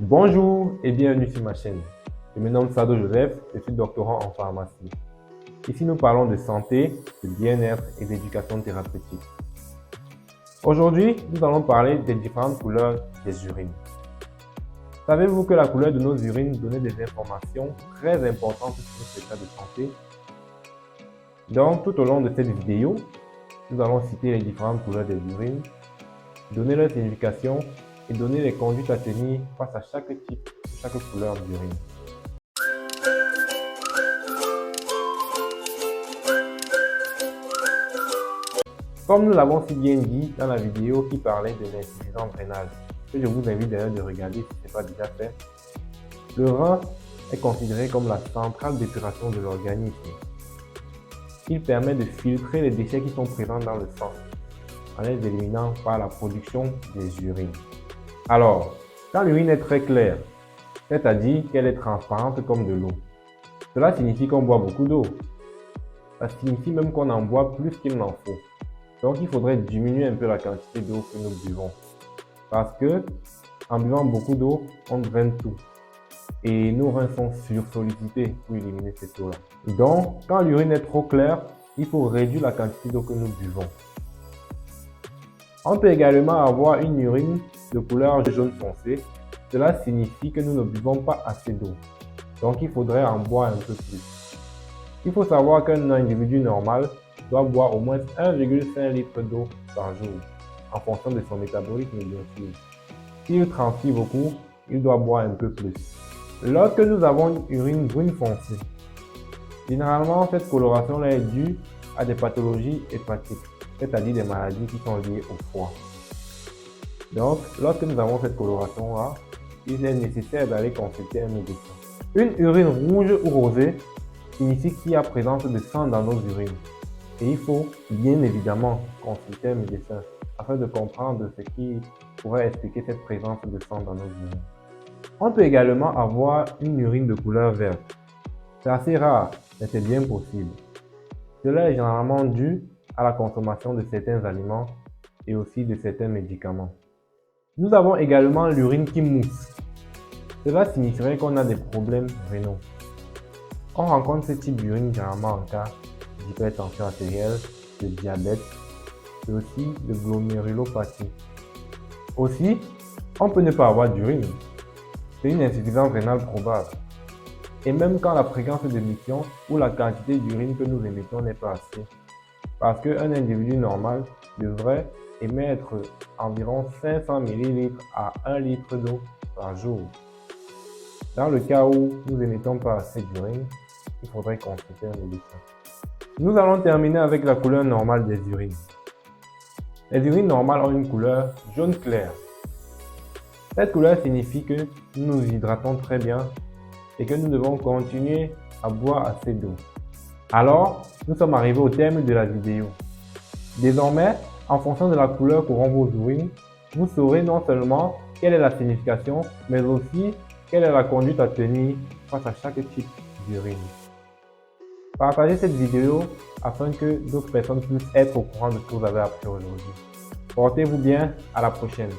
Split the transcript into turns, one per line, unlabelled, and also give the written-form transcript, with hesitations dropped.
Bonjour et bienvenue sur ma chaîne. Je me nomme Sado Joseph, je suis doctorant en pharmacie. Ici, nous parlons de santé, de bien-être et d'éducation thérapeutique. Aujourd'hui, nous allons parler des différentes couleurs des urines. Savez-vous que la couleur de nos urines donnait des informations très importantes sur notre état de santé? Donc, tout au long de cette vidéo, nous allons citer les différentes couleurs des urines, donner leur signification et donner les conduites à tenir face à chaque type, chaque couleur d'urine. Comme nous l'avons si bien dit dans la vidéo qui parlait de l'insuffisance rénale, que je vous invite d'ailleurs de regarder si ce n'est pas déjà fait, le rein est considéré comme la centrale d'épuration de l'organisme. Il permet de filtrer les déchets qui sont présents dans le sang, en les éliminant par la production des urines. Alors, quand l'urine est très claire, c'est-à-dire qu'elle est transparente comme de l'eau, cela signifie qu'on boit beaucoup d'eau. Ça signifie même qu'on en boit plus qu'il n'en faut. Donc, il faudrait diminuer un peu la quantité d'eau que nous buvons. Parce que, en buvant beaucoup d'eau, on draine tout. Et nos reins sont sursollicités pour éliminer cette eau-là. Donc, quand l'urine est trop claire, il faut réduire la quantité d'eau que nous buvons. On peut également avoir une urine de couleur jaune foncé. Cela signifie que nous ne buvons pas assez d'eau. Donc, il faudrait en boire un peu plus. Il faut savoir qu'un individu normal doit boire au moins 1,5 litre d'eau par jour, en fonction de son métabolisme bien sûr. S'il transpire beaucoup, il doit boire un peu plus. Lorsque nous avons une urine brune foncée, généralement cette coloration-là est due à des pathologies hépatiques, c'est-à-dire des maladies qui sont liées au foie. Donc, lorsque nous avons cette coloration-là, il est nécessaire d'aller consulter un médecin. Une urine rouge ou rosée signifie qu'il y a présence de sang dans nos urines. Et il faut bien évidemment consulter un médecin afin de comprendre ce qui pourrait expliquer cette présence de sang dans nos urines. On peut également avoir une urine de couleur verte. C'est assez rare, mais c'est bien possible. Cela est généralement dû à la consommation de certains aliments et aussi de certains médicaments. Nous avons également l'urine qui mousse. Cela signifierait qu'on a des problèmes rénaux. On rencontre ce type d'urine généralement en cas d'hypertension artérielle, de diabète et aussi de glomérulopathie. Aussi, on peut ne pas avoir d'urine. C'est une insuffisance rénale probable. Et même quand la fréquence d'émission ou la quantité d'urine que nous émettons n'est pas assez. Parce qu'un individu normal devrait émettre environ 500 ml à 1 litre d'eau par jour. Dans le cas où nous n'émettons pas assez d'urine, il faudrait consulter un médecin. Nous allons terminer avec la couleur normale des urines. Les urines normales ont une couleur jaune clair. Cette couleur signifie que nous nous hydratons très bien et que nous devons continuer à boire assez d'eau. Alors, nous sommes arrivés au terme de la vidéo. Désormais, en fonction de la couleur qu'auront vos urines, vous saurez non seulement quelle est la signification, mais aussi quelle est la conduite à tenir face à chaque type d'urine. Partagez cette vidéo afin que d'autres personnes puissent être au courant de ce que vous avez appris aujourd'hui. Portez-vous bien, à la prochaine.